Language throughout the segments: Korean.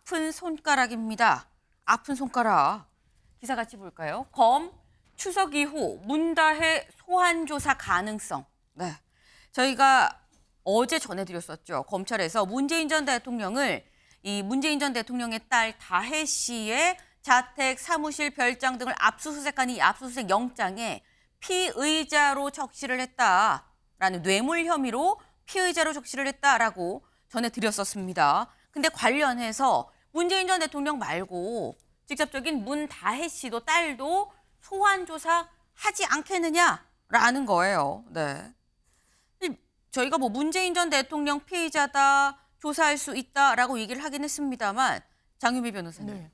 아픈 손가락입니다. 아픈 손가락. 기사 같이 볼까요? 검 추석 이후 문다혜 소환 조사 가능성. 네, 저희가 어제 전해드렸었죠. 검찰에서 문재인 전 대통령을 문재인 전 대통령의 딸 다혜 씨의 자택, 사무실, 별장 등을 압수수색한 이 압수수색 영장에 피의자로 적시를 했다라는 뇌물 혐의로 피의자로 적시를 했다라고 전해드렸었습니다. 근데 관련해서 문재인 전 대통령 말고 직접적인 문다혜 씨도 딸도 소환 조사하지 않겠느냐라는 거예요. 네. 저희가 문재인 전 대통령 피의자다, 조사할 수 있다라고 얘기를 하긴 했습니다만 장유미 변호사님. 네.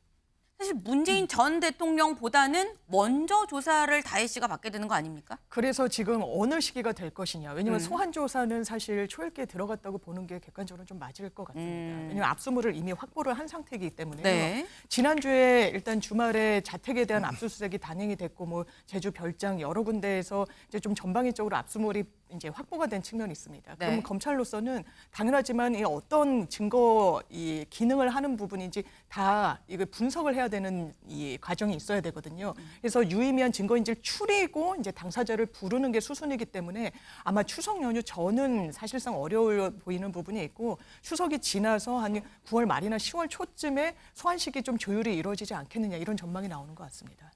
사실 문재인 전 대통령보다는 먼저 조사를 다혜 씨가 받게 되는 거 아닙니까? 그래서 지금 어느 시기가 될 것이냐. 왜냐하면 소환 조사는 사실 초읽기에 들어갔다고 보는 게 객관적으로 좀 맞을 것 같습니다. 왜냐하면 압수물을 이미 확보를 한 상태이기 때문에요. 네. 지난주에 일단 주말에 자택에 대한 압수수색이 단행이 됐고 제주 별장 여러 군데에서 이제 좀 전방위적으로 압수물이 이제 확보가 된 측면이 있습니다. 네. 그럼 검찰로서는 당연하지만 이 어떤 증거 이 기능을 하는 부분인지 다 이거 분석을 해야 되는 이 과정이 있어야 되거든요. 그래서 유의미한 증거인지를 추리고 이제 당사자를 부르는 게 수순이기 때문에 아마 추석 연휴 전은 사실상 어려워 보이는 부분이 있고 추석이 지나서 한 9월 말이나 10월 초쯤에 소환식이 좀 조율이 이루어지지 않겠느냐 이런 전망이 나오는 것 같습니다.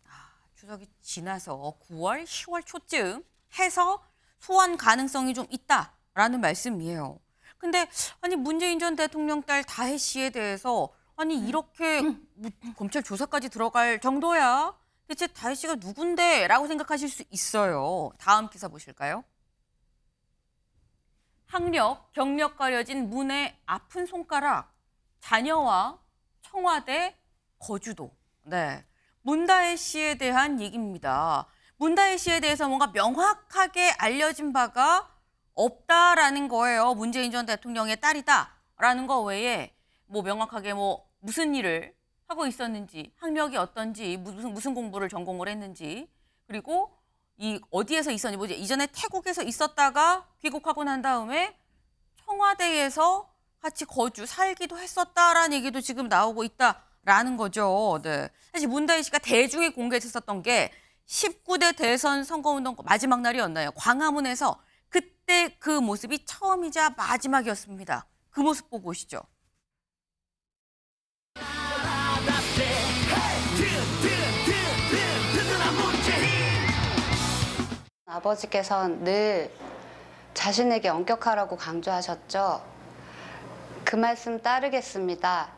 추석이 지나서 9월, 10월 초쯤 해서 소환 가능성이 좀 있다라는 말씀이에요. 근데 문재인 전 대통령 딸 다혜 씨에 대해서 이렇게 검찰 조사까지 들어갈 정도야? 대체 다혜 씨가 누군데? 라고 생각하실 수 있어요. 다음 기사 보실까요? 학력, 경력 가려진 문의 아픈 손가락, 자녀와 청와대 거주도. 네, 문다혜 씨에 대한 얘기입니다. 문다혜 씨에 대해서 뭔가 명확하게 알려진 바가 없다라는 거예요. 문재인 전 대통령의 딸이다라는 거 외에 명확하게 무슨 일을 하고 있었는지, 학력이 어떤지, 무슨 공부를 전공을 했는지, 그리고 어디에서 있었는지, 이전에 태국에서 있었다가 귀국하고 난 다음에 청와대에서 같이 살기도 했었다라는 얘기도 지금 나오고 있다라는 거죠. 네. 사실 문다혜 씨가 대중에 공개했었던 게 19대 대선 선거운동 마지막 날이었나요? 광화문에서 그때 그 모습이 처음이자 마지막이었습니다. 그 모습 보고 오시죠. 아버지께서는 늘 자신에게 엄격하라고 강조하셨죠. 그 말씀 따르겠습니다.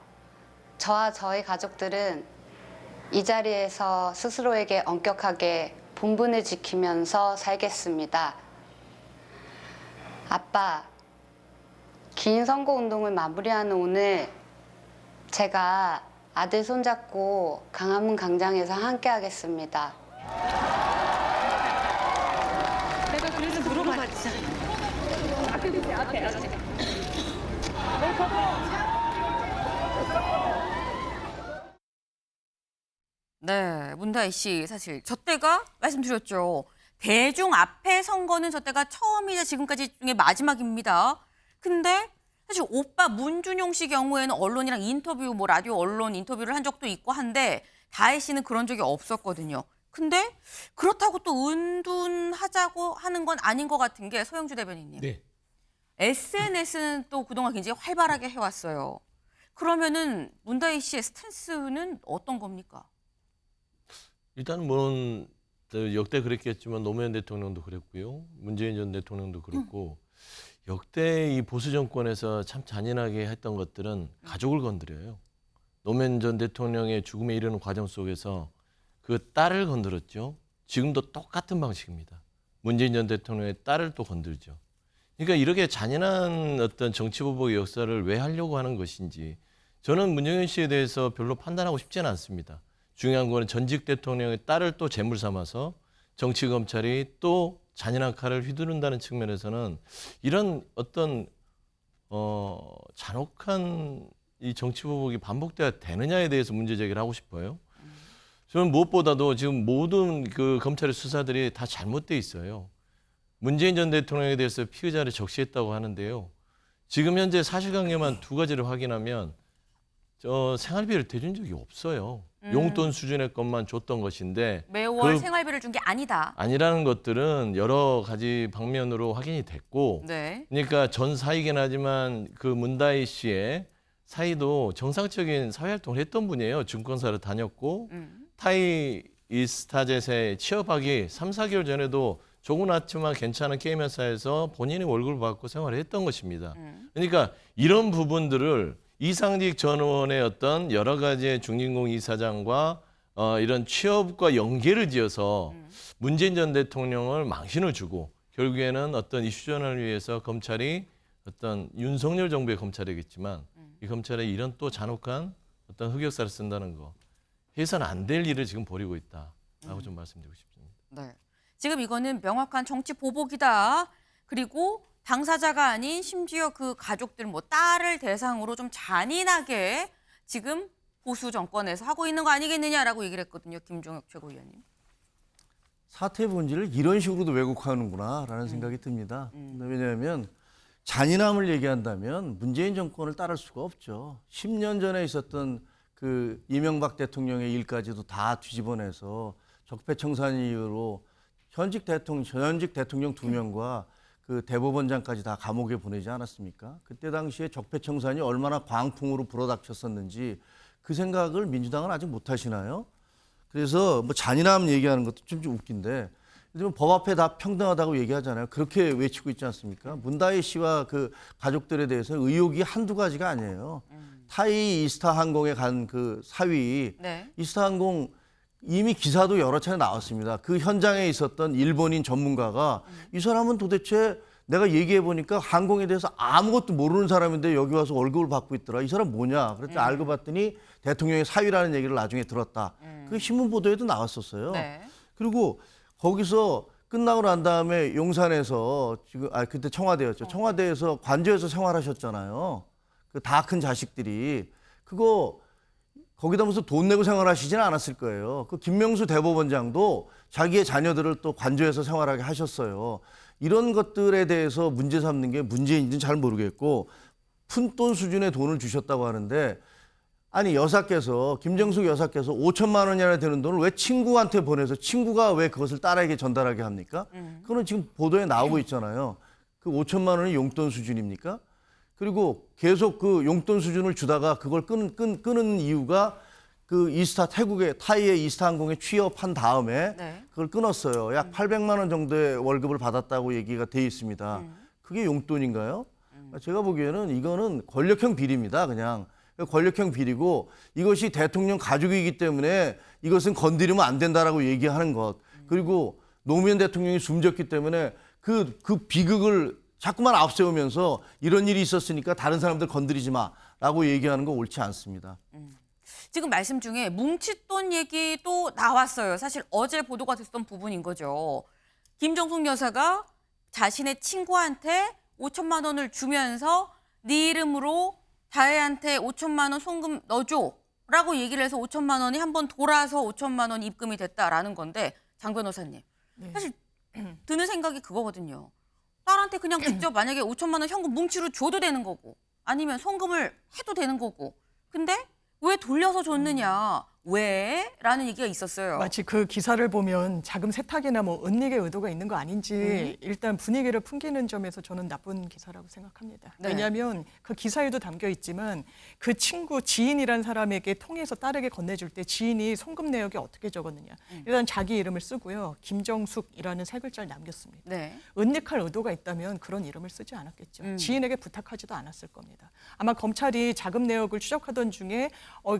저와 저희 가족들은 이 자리에서 스스로에게 엄격하게 본분을 지키면서 살겠습니다. 아빠, 긴 선거운동을 마무리하는 오늘 제가 아들 손잡고 광화문 광장에서 함께 하겠습니다. 내가 그래서 물어봤지. 네, 문다혜 씨 사실 저 때가 말씀드렸죠. 대중 앞에 선거는 저 때가 처음이자 지금까지 중에 마지막입니다. 근데 사실 오빠 문준용 씨 경우에는 언론이랑 인터뷰, 라디오 언론 인터뷰를 한 적도 있고 한데 다혜 씨는 그런 적이 없었거든요. 근데 그렇다고 또 은둔하자고 하는 건 아닌 것 같은 게 소영주 대변인님. 네. SNS는 또 그동안 굉장히 활발하게 해왔어요. 그러면은 문다혜 씨의 스탠스는 어떤 겁니까? 일단 물론 역대 그랬겠지만 노무현 대통령도 그랬고요. 문재인 전 대통령도 그랬고 역대 이 보수 정권에서 참 잔인하게 했던 것들은 가족을 건드려요. 노무현 전 대통령의 죽음에 이르는 과정 속에서 그 딸을 건드렸죠. 지금도 똑같은 방식입니다. 문재인 전 대통령의 딸을 또 건들죠. 그러니까 이렇게 잔인한 어떤 정치보복의 역사를 왜 하려고 하는 것인지 저는 문정현 씨에 대해서 별로 판단하고 싶지는 않습니다. 중요한 거는 전직 대통령의 딸을 또 제물 삼아서 정치 검찰이 또 잔인한 칼을 휘두른다는 측면에서는 이런 어떤 잔혹한 이 정치 보복이 반복돼야 되느냐에 대해서 문제 제기를 하고 싶어요. 저는 무엇보다도 지금 모든 그 검찰의 수사들이 다 잘못돼 있어요. 문재인 전 대통령에 대해서 피의자를 적시했다고 하는데요. 지금 현재 사실관계만 두 가지를 확인하면 생활비를 대준 적이 없어요. 용돈 수준의 것만 줬던 것인데 매월 그 생활비를 준 게 아니다. 아니라는 것들은 여러 가지 방면으로 확인이 됐고 네. 그러니까 전 사이긴 하지만 그 문다희 씨의 사이도 정상적인 사회활동을 했던 분이에요. 증권사를 다녔고 타이 이스타젯에 취업하기 3, 4개월 전에도 조그맣지만 괜찮은 게임 회사에서 본인이 월급을 받고 생활을 했던 것입니다. 그러니까 이런 부분들을 이상직 전 의원의 어떤 여러 가지의 중진공 이사장과 이런 취업과 연계를 지어서 문재인 전 대통령을 망신을 주고 결국에는 어떤 이슈 전환을 위해서 검찰이 어떤 윤석열 정부의 검찰이겠지만 이 검찰에 이런 또 잔혹한 어떤 흑역사를 쓴다는 거 해서는 안 될 일을 지금 벌이고 있다라고 좀 말씀드리고 싶습니다. 네. 지금 이거는 명확한 정치 보복이다. 그리고 당사자가 아닌 심지어 그 가족들 뭐 딸을 대상으로 좀 잔인하게 지금 보수 정권에서 하고 있는 거 아니겠느냐라고 얘기를 했거든요. 김종혁 최고위원님. 사태 본질을 이런 식으로도 왜곡하는구나라는 생각이 듭니다. 왜냐하면 잔인함을 얘기한다면 문재인 정권을 따를 수가 없죠. 10년 전에 있었던 그 이명박 대통령의 일까지도 다 뒤집어내서 적폐청산 이유로 전직 대통령 2명과 그 대법원장까지 다 감옥에 보내지 않았습니까? 그때 당시에 적폐청산이 얼마나 광풍으로 불어닥쳤었는지 그 생각을 민주당은 아직 못 하시나요? 그래서 뭐 잔인함 얘기하는 것도 좀 웃긴데 법 앞에 다 평등하다고 얘기하잖아요. 그렇게 외치고 있지 않습니까? 문다희 씨와 그 가족들에 대해서 의혹이 한두 가지가 아니에요. 타이 이스타 항공에 간 그 사위 네. 이스타 항공 이미 기사도 여러 차례 나왔습니다. 그 현장에 있었던 일본인 전문가가 이 사람은 도대체 내가 얘기해 보니까 항공에 대해서 아무것도 모르는 사람인데 여기 와서 월급을 받고 있더라. 이 사람 뭐냐? 그랬더니 알고 봤더니 대통령의 사위라는 얘기를 나중에 들었다. 그 신문 보도에도 나왔었어요. 네. 그리고 거기서 끝나고 난 다음에 용산에서 지금 그때 청와대였죠. 청와대에서 관저에서 생활하셨잖아요. 그 다 큰 자식들이 그거 거기다 무슨 돈 내고 생활하시지는 않았을 거예요. 그 김명수 대법원장도 자기의 자녀들을 또 관저에서 생활하게 하셨어요. 이런 것들에 대해서 문제 삼는 게 문제인지는 잘 모르겠고 푼돈 수준의 돈을 주셨다고 하는데 아니 여사께서 김정숙 여사께서 5천만 원이나 되는 돈을 왜 친구한테 보내서 친구가 왜 그것을 딸에게 전달하게 합니까? 그거는 지금 보도에 나오고 있잖아요. 그 5천만 원이 용돈 수준입니까? 그리고 계속 그 용돈 수준을 주다가 그걸 끄는 이유가 그 이스타 태국의 타이의 이스타 항공에 취업한 다음에 네. 그걸 끊었어요. 약 800만 원 정도의 월급을 받았다고 얘기가 돼 있습니다. 그게 용돈인가요? 제가 보기에는 이거는 권력형 비리입니다. 그냥 권력형 비리고 이것이 대통령 가족이기 때문에 이것은 건드리면 안 된다라고 얘기하는 것. 그리고 노무현 대통령이 숨졌기 때문에 그 비극을 자꾸만 앞세우면서 이런 일이 있었으니까 다른 사람들 건드리지 마라고 얘기하는 거 옳지 않습니다. 지금 말씀 중에 뭉칫돈 얘기도 나왔어요. 사실 어제 보도가 됐던 부분인 거죠. 김정숙 여사가 자신의 친구한테 5천만 원을 주면서 네 이름으로 다혜한테 5천만 원 송금 넣어줘라고 얘기를 해서 5천만 원이 한번 돌아서 5천만 원 입금이 됐다라는 건데 장 변호사님 사실 드는 생각이 그거거든요. 딸한테 그냥 직접 만약에 5천만 원 현금 뭉치로 줘도 되는 거고 아니면 송금을 해도 되는 거고 근데 왜 돌려서 줬느냐 왜? 라는 얘기가 있었어요. 마치 그 기사를 보면 자금 세탁이나 뭐 은닉의 의도가 있는 거 아닌지 일단 분위기를 풍기는 점에서 저는 나쁜 기사라고 생각합니다. 네. 왜냐하면 그 기사에도 담겨 있지만 그 친구 지인이란 사람에게 통해서 딸에게 건네줄 때 지인이 송금 내역에 어떻게 적었느냐. 일단 자기 이름을 쓰고요. 김정숙이라는 세 글자를 남겼습니다. 네. 은닉할 의도가 있다면 그런 이름을 쓰지 않았겠죠. 지인에게 부탁하지도 않았을 겁니다. 아마 검찰이 자금 내역을 추적하던 중에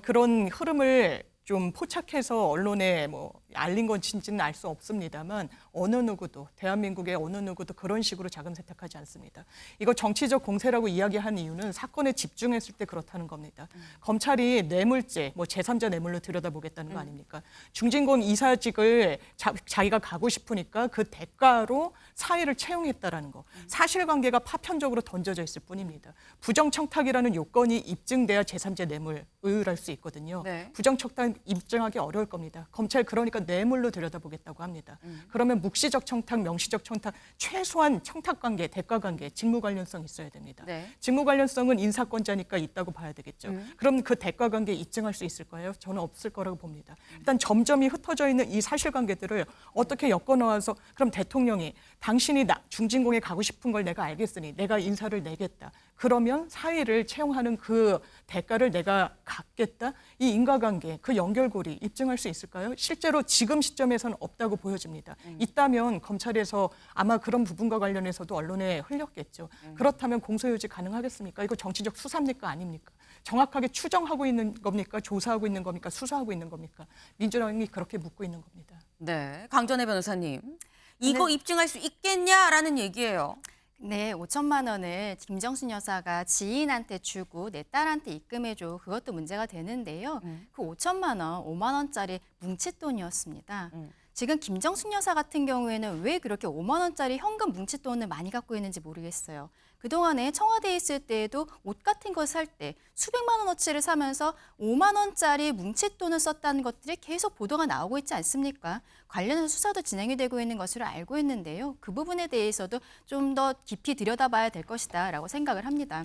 그런 흐름을 좀 포착해서 언론에 뭐 알린 건지는 알 수 없습니다만 어느 누구도 대한민국의 어느 누구도 그런 식으로 자금 세탁하지 않습니다. 이거 정치적 공세라고 이야기한 이유는 사건에 집중했을 때 그렇다는 겁니다. 검찰이 뇌물죄, 뭐 제3자 뇌물로 들여다보겠다는 거 아닙니까? 중진공 이사직을 자기가 가고 싶으니까 그 대가로 사회를 채용했다라는 거. 사실관계가 파편적으로 던져져 있을 뿐입니다. 부정청탁이라는 요건이 입증돼야 제3자 뇌물 의율할 수 있거든요. 네. 부정청탁 입증하기 어려울 겁니다. 검찰 그러니까 뇌물로 들여다보겠다고 합니다. 그러면 묵시적 청탁, 명시적 청탁, 최소한 청탁 관계, 대가 관계, 직무 관련성 있어야 됩니다. 네. 직무 관련성은 인사권자니까 있다고 봐야 되겠죠. 그럼 그 대가 관계 입증할 수 있을까요? 저는 없을 거라고 봅니다. 일단 점점이 흩어져 있는 이 사실관계들을 어떻게 엮어 넣어서 그럼 대통령이 당신이 중진공에 가고 싶은 걸 내가 알겠으니 내가 인사를 내겠다. 그러면 사위를 채용하는 그 대가를 내가 갚겠다. 이 인과관계, 그 연결고리 입증할 수 있을까요? 실제로 지금 시점에서는 없다고 보여집니다. 있다면 검찰에서 아마 그런 부분과 관련해서도 언론에 흘렸겠죠. 그렇다면 공소유지 가능하겠습니까? 이거 정치적 수사입니까? 아닙니까? 정확하게 추정하고 있는 겁니까? 조사하고 있는 겁니까? 수사하고 있는 겁니까? 민주당이 그렇게 묻고 있는 겁니다. 네, 강전혜 변호사님. 이거 입증할 수 있겠냐라는 얘기예요. 네, 5천만 원을 김정순 여사가 지인한테 주고 내 딸한테 입금해줘. 그것도 문제가 되는데요. 그 5천만 원, 5만 원짜리 뭉칫돈이었습니다. 지금 김정순 여사 같은 경우에는 왜 그렇게 5만 원짜리 현금 뭉칫돈을 많이 갖고 있는지 모르겠어요. 그동안에 청와대에 있을 때에도 옷 같은 걸 살 때 수백만 원어치를 사면서 5만 원짜리 뭉칫돈을 썼다는 것들이 계속 보도가 나오고 있지 않습니까? 관련해서 수사도 진행이 되고 있는 것으로 알고 있는데요. 그 부분에 대해서도 좀 더 깊이 들여다봐야 될 것이다 라고 생각을 합니다.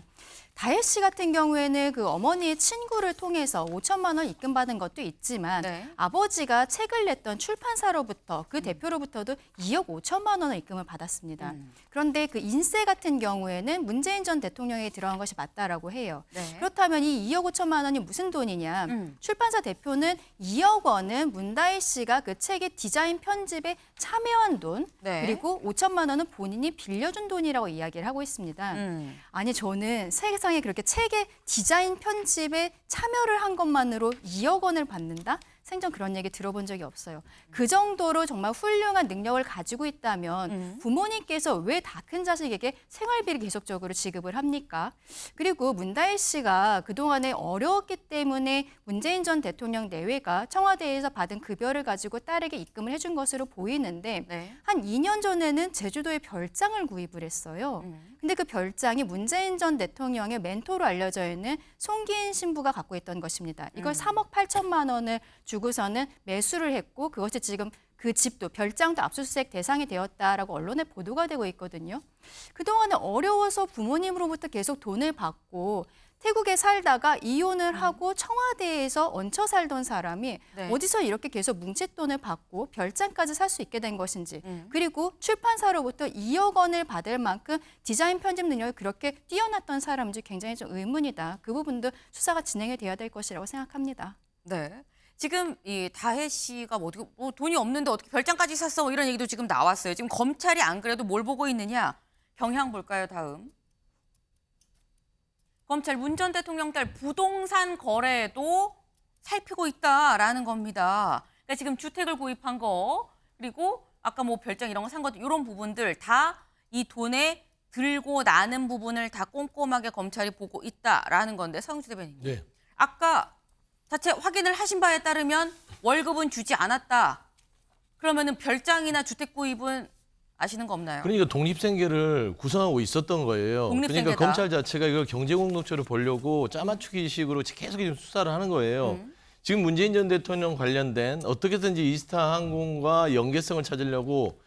다혜 씨 같은 경우에는 그 어머니의 친구를 통해서 5천만 원 입금받은 것도 있지만 네. 아버지가 책을 냈던 출판사로부터 그 대표로부터도 2억 5천만 원의 입금을 받았습니다. 그런데 그 인세 같은 경우에는 문재인 전 대통령에게 들어간 것이 맞다라고 해요. 네. 그렇다면 이 2억 5천만 원이 무슨 돈이냐? 출판사 대표는 2억 원은 문다혜 씨가 그 책의 디자인 편집에 참여한 돈, 네. 그리고 5천만 원은 본인이 빌려준 돈이라고 이야기를 하고 있습니다. 아니 저는 세상에 그렇게 책의 디자인 편집에 참여를 한 것만으로 2억 원을 받는다? 생전 그런 얘기 들어본 적이 없어요. 그 정도로 정말 훌륭한 능력을 가지고 있다면 부모님께서 왜 다 큰 자식에게 생활비를 계속적으로 지급을 합니까? 그리고 문다혜 씨가 그동안에 어려웠기 때문에 문재인 전 대통령 내외가 청와대에서 받은 급여를 가지고 딸에게 입금을 해준 것으로 보이는데 네. 한 2년 전에는 제주도에 별장을 구입을 했어요. 근데 그 별장이 문재인 전 대통령의 멘토로 알려져 있는 송기인 신부가 갖고 있던 것입니다. 이걸 3억 8천만 원을 주고서는 매수를 했고 그것이 지금 그 집도 별장도 압수수색 대상이 되었다라고 언론에 보도가 되고 있거든요. 그동안에 어려워서 부모님으로부터 계속 돈을 받고 태국에 살다가 이혼을 하고 청와대에서 얹혀 살던 사람이 네. 어디서 이렇게 계속 뭉칫돈을 받고 별장까지 살 수 있게 된 것인지 그리고 출판사로부터 2억 원을 받을 만큼 디자인 편집 능력이 그렇게 뛰어났던 사람인지 굉장히 좀 의문이다. 그 부분도 수사가 진행이 돼야 될 것이라고 생각합니다. 네. 지금 이 다혜 씨가 뭐 어떻게 돈이 없는데 어떻게 별장까지 샀어? 뭐 이런 얘기도 지금 나왔어요. 지금 검찰이 안 그래도 뭘 보고 있느냐? 경향 볼까요? 다음. 검찰 문 전 대통령 딸 부동산 거래도 살피고 있다라는 겁니다. 그러니까 지금 주택을 구입한 거 그리고 아까 뭐 별장 이런 거 산 것 이런 부분들 다 이 돈에 들고 나는 부분을 다 꼼꼼하게 검찰이 보고 있다라는 건데 서영주 대변인. 네. 아까 자체 확인을 하신 바에 따르면 월급은 주지 않았다. 그러면은 별장이나 주택 구입은 아시는 거 없나요? 그러니까 독립생계를 구성하고 있었던 거예요. 독립생계다. 그러니까 검찰 자체가 이걸 경제공동체로 보려고 짜맞추기식으로 계속 지금 수사를 하는 거예요. 지금 문재인 전 대통령 관련된 어떻게든지 이스타 항공과 연계성을 찾으려고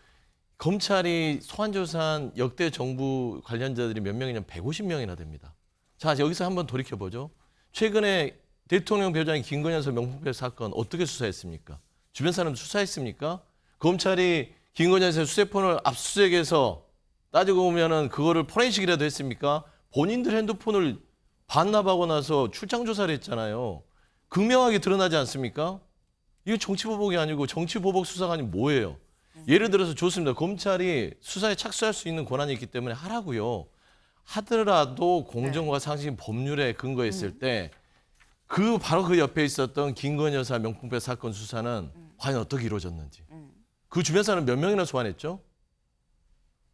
검찰이 소환조사한 역대 정부 관련자들이 몇 명이냐면 150명이나 됩니다. 자, 여기서 한번 돌이켜보죠. 최근에 대통령 배우자인 김건희 여사 명품백 사건 어떻게 수사했습니까? 주변 사람 수사했습니까? 검찰이 김건희 여사의 수세폰을 압수수색해서 따지고 보면은 그거를 포렌식이라도 했습니까? 본인들 핸드폰을 반납하고 나서 출장 조사를 했잖아요. 극명하게 드러나지 않습니까? 이거 정치보복이 아니고 정치보복 수사가 아니면 뭐예요? 예를 들어서 좋습니다. 검찰이 수사에 착수할 수 있는 권한이 있기 때문에 하라고요. 하더라도 공정과 상식 법률에 근거했을 때 바로 그 옆에 있었던 김건희 여사 명품백 사건 수사는 과연 어떻게 이루어졌는지. 그 주변 사람 몇 명이나 소환했죠?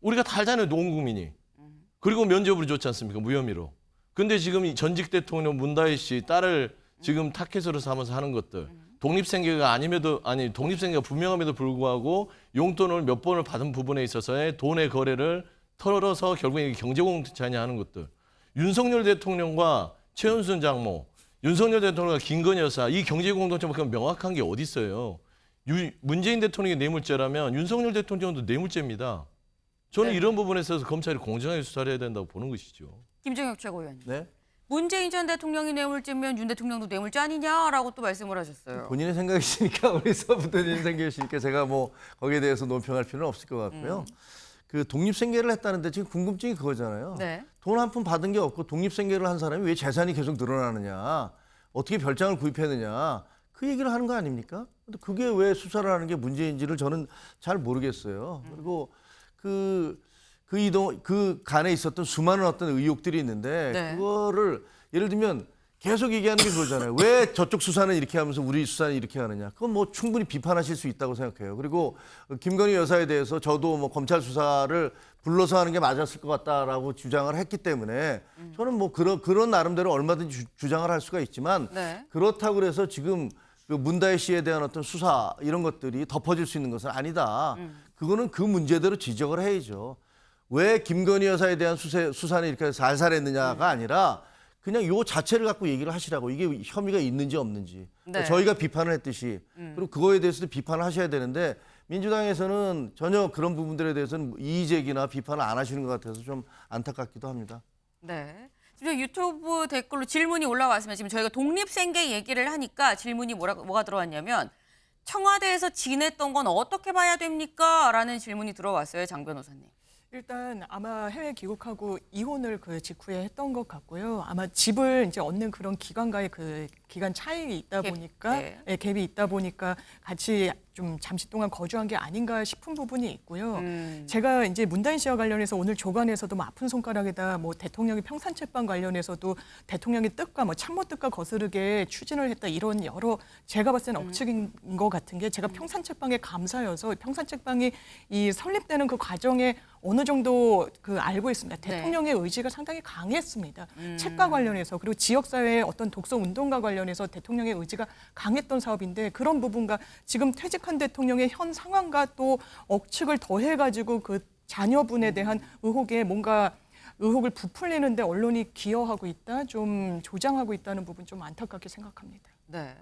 우리가 다 알잖아요, 온 국민이. 그리고 면접으로 줬지 않습니까? 무혐의로. 근데 지금 이 전직 대통령 문다혜 씨 딸을 지금 타켓으로 삼아서 하는 것들. 독립생계가 독립생계가 분명함에도 불구하고 용돈을 몇 번을 받은 부분에 있어서의 돈의 거래를 털어서 결국에 경제공동체 하는 것들. 윤석열 대통령과 최은순 장모, 윤석열 대통령과 김건희 여사 이 경제 공동체만큼 명확한 게 어디 있어요? 문재인 대통령이 뇌물죄라면 윤석열 대통령도 뇌물죄입니다. 저는 네. 이런 부분에 있어서 검찰이 공정하게 수사를 해야 된다고 보는 것이죠. 김정혁 최고위원님. 네? 문재인 전 대통령이 뇌물죄면 윤 대통령도 뇌물죄 아니냐라고 또 말씀을 하셨어요. 본인의 생각이시니까 우리 서부대님 생각이시니까 제가 뭐 거기에 대해서 논평할 필요는 없을 것 같고요. 그 독립생계를 했다는데 지금 궁금증이 그거잖아요. 네. 돈 한 푼 받은 게 없고 독립생계를 한 사람이 왜 재산이 계속 늘어나느냐, 어떻게 별장을 구입했느냐, 그 얘기를 하는 거 아닙니까? 근데 그게 왜 수사를 하는 게 문제인지를 저는 잘 모르겠어요. 그리고 그 간에 있었던 수많은 어떤 의혹들이 있는데 네. 그거를 예를 들면 계속 얘기하는 게 그거잖아요. 왜 저쪽 수사는 이렇게 하면서 우리 수사는 이렇게 하느냐. 그건 뭐 충분히 비판하실 수 있다고 생각해요. 그리고 김건희 여사에 대해서 저도 뭐 검찰 수사를 불러서 하는 게 맞았을 것 같다라고 주장을 했기 때문에 저는 뭐 그런 나름대로 얼마든지 주장을 할 수가 있지만 네. 그렇다고 해서 지금 그 문다혜 씨에 대한 어떤 수사 이런 것들이 덮어질 수 있는 것은 아니다. 그거는 그 문제대로 지적을 해야죠. 왜 김건희 여사에 대한 수사는 이렇게 살살했느냐가 아니라 그냥 요 자체를 갖고 얘기를 하시라고. 이게 혐의가 있는지 없는지. 네. 저희가 비판을 했듯이 그리고 그거에 대해서도 비판을 하셔야 되는데 민주당에서는 전혀 그런 부분들에 대해서는 이의 제기나 비판을 안 하시는 것 같아서 좀 안타깝기도 합니다. 네. 지금 유튜브 댓글로 질문이 올라왔으면 지금 저희가 독립생계 얘기를 하니까 질문이 뭐가 들어왔냐면 청와대에서 지냈던 건 어떻게 봐야 됩니까? 라는 질문이 들어왔어요. 장 변호사님. 일단 아마 해외 귀국하고 이혼을 그 직후에 했던 것 같고요. 아마 집을 이제 얻는 그런 기간과의 그 기간 차이가 있다 보니까 네. 예, 갭이 있다 보니까 같이 좀 잠시 동안 거주한 게 아닌가 싶은 부분이 있고요. 제가 이제 문다인 씨와 관련해서 오늘 조간에서도 뭐 아픈 손가락에다 뭐 대통령이 평산책방 관련해서도 대통령의 뜻과 뭐 참모 뜻과 거스르게 추진을 했다 이런 여러 제가 봤을 때는 억측인 것 같은 게 제가 평산책방에 감사여서 평산책방이 이 설립되는 그 과정에 어느 정도 그 알고 있습니다. 네. 대통령의 의지가 상당히 강했습니다. 책과 관련해서 그리고 지역사회의 어떤 독서 운동과 관련해서 대통령의 의지가 강했던 사업인데 그런 부분과 지금 퇴직한 대통령의 현 상황과 또 억측을 더해가지고 그 자녀분에 대한 의혹에 뭔가 의혹을 부풀리는데 언론이 기여하고 있다, 좀 조장하고 있다는 부분 좀 안타깝게 생각합니다. 네.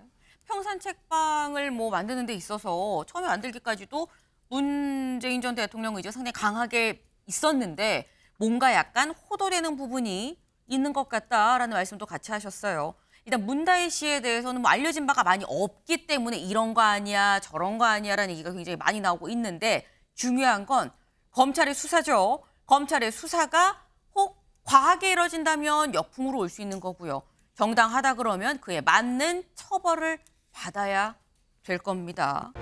평산책방을 뭐 만드는 데 있어서 처음에 만들기까지도 문재인 전 대통령 의지가 상당히 강하게 있었는데 뭔가 약간 호도되는 부분이 있는 것 같다라는 말씀도 같이 하셨어요. 일단 문다혜 씨에 대해서는 뭐 알려진 바가 많이 없기 때문에 이런 거 아니야 저런 거 아니야라는 얘기가 굉장히 많이 나오고 있는데 중요한 건 검찰의 수사죠. 검찰의 수사가 혹 과하게 이뤄진다면 역풍으로 올 수 있는 거고요. 정당하다 그러면 그에 맞는 처벌을 받아야 될 겁니다.